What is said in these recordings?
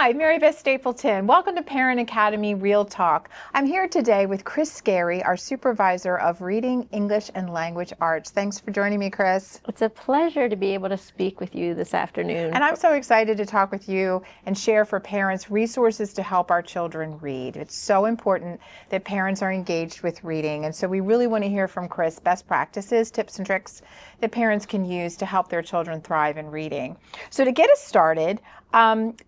Hi, Mary Beth Stapleton. Welcome to Parent Academy Real Talk. I'm here today with Chris Scary, our supervisor of Reading, English, and Language Arts. Thanks for joining me, Chris. It's a pleasure to be able to speak with you this afternoon. And I'm so excited to talk with you and share for parents resources to help our children read. It's so important that parents are engaged with reading. And so we really want to hear from Chris best practices, tips, and tricks that parents can use to help their children thrive in reading. So to get us started,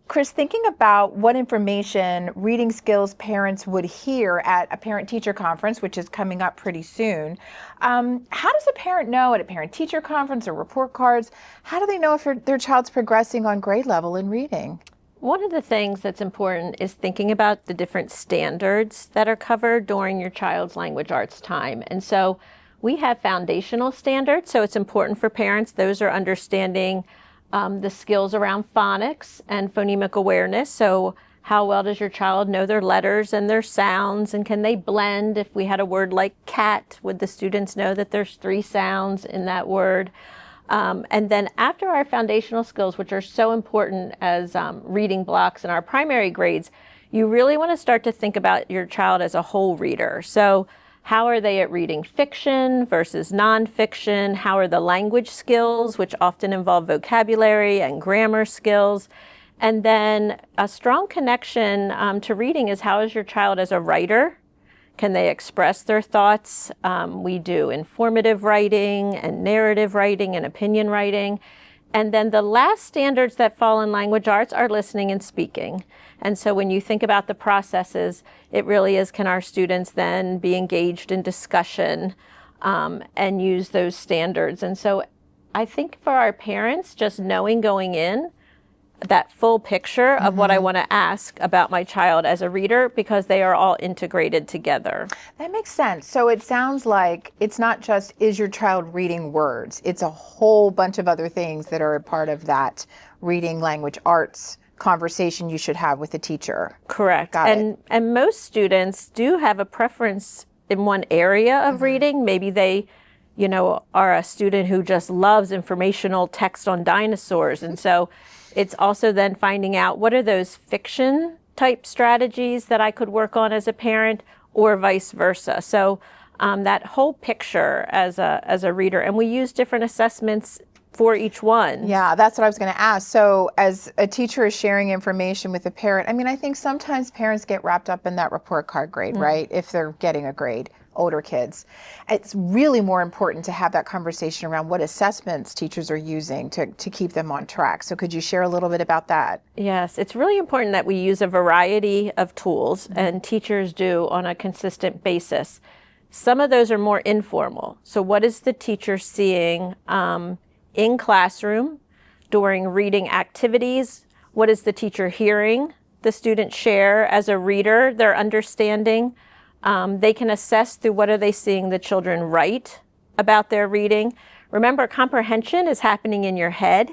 Chris, thinking about what information reading skills parents would hear at a parent-teacher conference, which is coming up pretty soon, how does a parent know at a parent-teacher conference or report cards, how do they know if their child's progressing on grade level in reading? One of the things that's important is thinking about the different standards that are covered during your child's language arts time. And so we have foundational standards, so it's important for parents. Those are understanding the skills around phonics and phonemic awareness. So how well does your child know their letters and their sounds, and can they blend? If we had a word like cat, would the students know that there's 3 sounds in that word? And then after our foundational skills, which are so important as reading blocks in our primary grades, you really want to start to think about your child as a whole reader. So how are they at reading fiction versus nonfiction? How are the language skills, which often involve vocabulary and grammar skills? And then a strong connection to reading is, how is your child as a writer? Can they express their thoughts? We do informative writing and narrative writing and opinion writing. And then the last standards that fall in language arts are listening and speaking. And so when you think about the processes, it really is, can our students then be engaged in discussion and use those standards? And so I think for our parents, just knowing going in that full picture of what I want to ask about my child as a reader, because they are all integrated together. That makes sense. So it sounds like it's not just, is your child reading words? It's a whole bunch of other things that are a part of that reading language arts conversation you should have with the teacher. Correct. And most students do have a preference in one area of reading. Maybe they, are a student who just loves informational text on dinosaurs. And so it's also then finding out, what are those fiction type strategies that I could work on as a parent, or vice versa. So that whole picture as a reader, and we use different assessments for each one. Yeah, that's what I was going to ask. So as a teacher is sharing information with a parent, I think sometimes parents get wrapped up in that report card grade, right? If they're getting a grade, older kids. It's really more important to have that conversation around what assessments teachers are using to keep them on track. So could you share a little bit about that? Yes, it's really important that we use a variety of tools, and teachers do on a consistent basis. Some of those are more informal. So what is the teacher seeing in classroom during reading activities? What is the teacher hearing the student share as a reader, their understanding? They can assess through what are they seeing the children write about their reading. Remember, comprehension is happening in your head.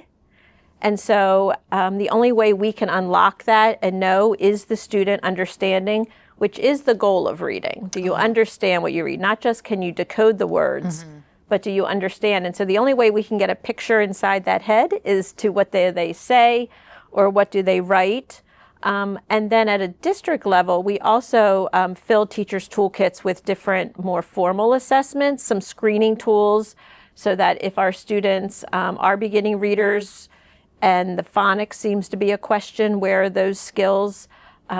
And so the only way we can unlock that and know is the student understanding, which is the goal of reading. Do you understand what you read? Not just can you decode the words, but do you understand? And so the only way we can get a picture inside that head is to what they say, or what do they write. And then at a district level, we also fill teachers' toolkits with different, more formal assessments, some screening tools, so that if our students are beginning readers and the phonics seems to be a question, where are those skills?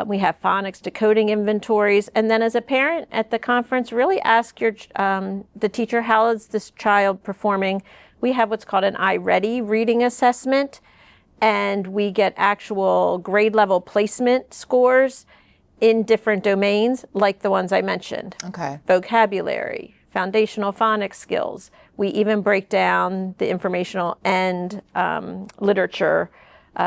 We have phonics decoding inventories. And then as a parent at the conference, really ask the teacher, how is this child performing? We have what's called an iReady reading assessment. And we get actual grade level placement scores in different domains, like the ones I mentioned. Okay. Vocabulary, foundational phonics skills. We even break down the informational and literature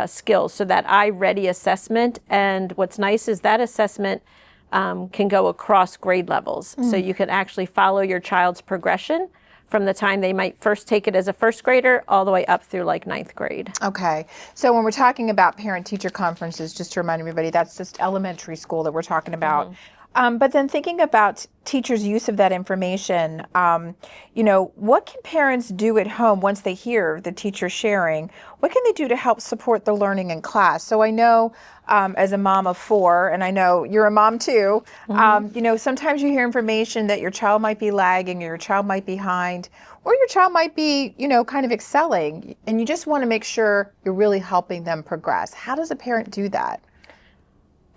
skills. So that iReady assessment, and what's nice is that assessment can go across grade levels. So you can actually follow your child's progression from the time they might first take it as a first grader all the way up through like 9th grade. Okay. So when we're talking about parent-teacher conferences, just to remind everybody, that's just elementary school that we're talking about. But then thinking about teachers' use of that information, what can parents do at home once they hear the teacher sharing? What can they do to help support the learning in class? So I know as a mom of 4, and I know you're a mom too, sometimes you hear information that your child might be lagging or your child might be behind or your child might be, kind of excelling, and you just want to make sure you're really helping them progress. How does a parent do that?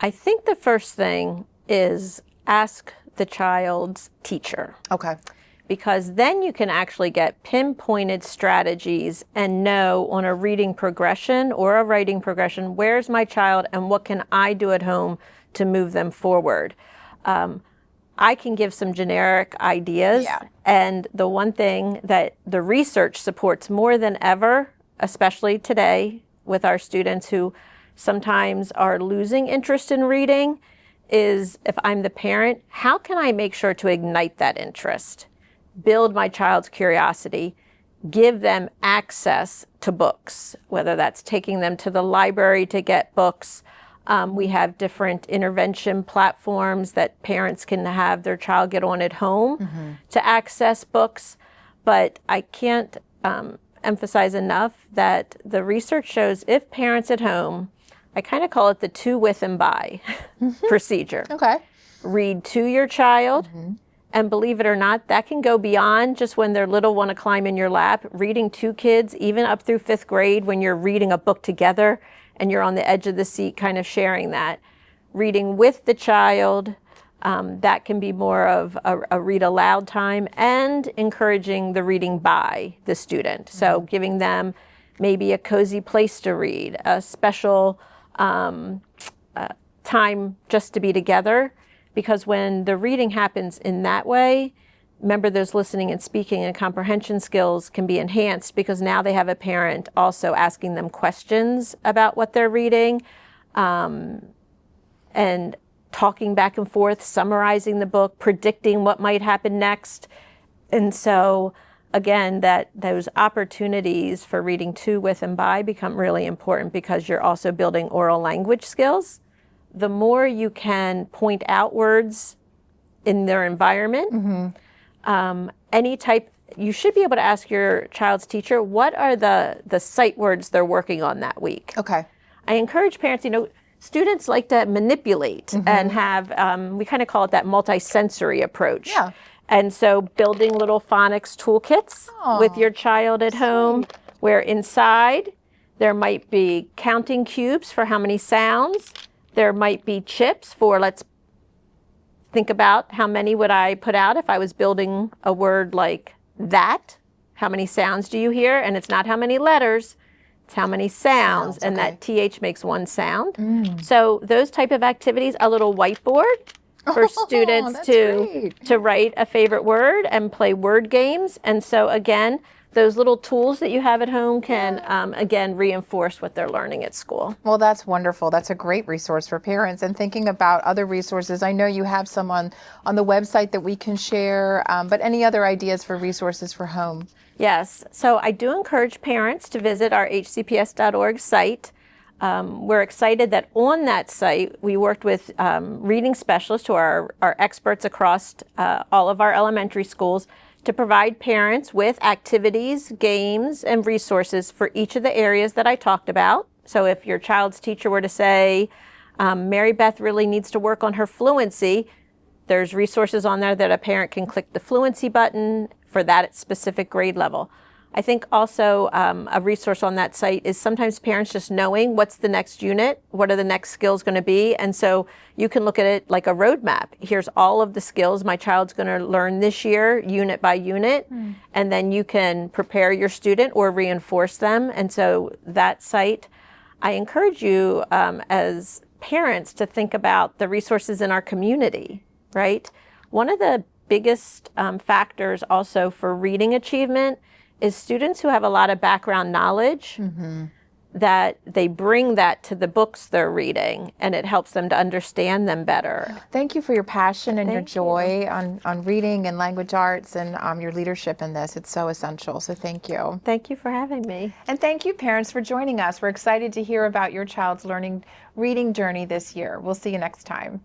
I think the first thing is ask the child's teacher. Okay. Because then you can actually get pinpointed strategies and know on a reading progression or a writing progression, where's my child and what can I do at home to move them forward. I can give some generic ideas. Yeah. And the one thing that the research supports more than ever, especially today with our students who sometimes are losing interest in reading, is if I'm the parent, how can I make sure to ignite that interest? Build my child's curiosity, give them access to books, whether that's taking them to the library to get books. We have different intervention platforms that parents can have their child get on at home to access books. But I can't emphasize enough that the research shows if parents at home, I kind of call it the to, with, and by procedure. Okay. Read to your child. And believe it or not, that can go beyond just when they're little, want to climb in your lap. Reading to kids, even up through 5th grade, when you're reading a book together and you're on the edge of the seat kind of sharing that. Reading with the child, that can be more of a read aloud time, and encouraging the reading by the student. So giving them maybe a cozy place to read, a special time just to be together. Because when the reading happens in that way, remember those listening and speaking and comprehension skills can be enhanced because now they have a parent also asking them questions about what they're reading, and talking back and forth, summarizing the book, predicting what might happen next. And so again, that those opportunities for reading to, with, and by become really important because you're also building oral language skills. The more you can point out words in their environment, you should be able to ask your child's teacher, what are the sight words they're working on that week? Okay. I encourage parents, students like to manipulate and have, we kind of call it that multisensory approach. Yeah. And so building little phonics toolkits with your child at home, where inside there might be counting cubes for how many sounds. There might be chips for, let's think about how many would I put out if I was building a word like that. How many sounds do you hear? And it's not how many letters, it's how many sounds. And that TH makes one sound. So those type of activities, a little whiteboard for students to write a favorite word and play word games. And so again, those little tools that you have at home can, again, reinforce what they're learning at school. Well, that's wonderful. That's a great resource for parents. And thinking about other resources, I know you have some on the website that we can share, but any other ideas for resources for home? Yes. So I do encourage parents to visit our hcps.org site. We're excited that on that site, we worked with reading specialists who are experts across all of our elementary schools to provide parents with activities, games, and resources for each of the areas that I talked about. So if your child's teacher were to say, Mary Beth really needs to work on her fluency, there's resources on there that a parent can click the fluency button for that specific grade level. I think also a resource on that site is sometimes parents just knowing what's the next unit, what are the next skills going to be. And so you can look at it like a roadmap. Here's all of the skills my child's going to learn this year, unit by unit. And then you can prepare your student or reinforce them. And so that site, I encourage you as parents to think about the resources in our community, right? One of the biggest factors also for reading achievement is students who have a lot of background knowledge, that they bring that to the books they're reading, and it helps them to understand them better. Thank you for your passion and your joy on reading and language arts and your leadership in this. It's so essential, so thank you. Thank you for having me. And thank you, parents, for joining us. We're excited to hear about your child's reading journey this year. We'll see you next time.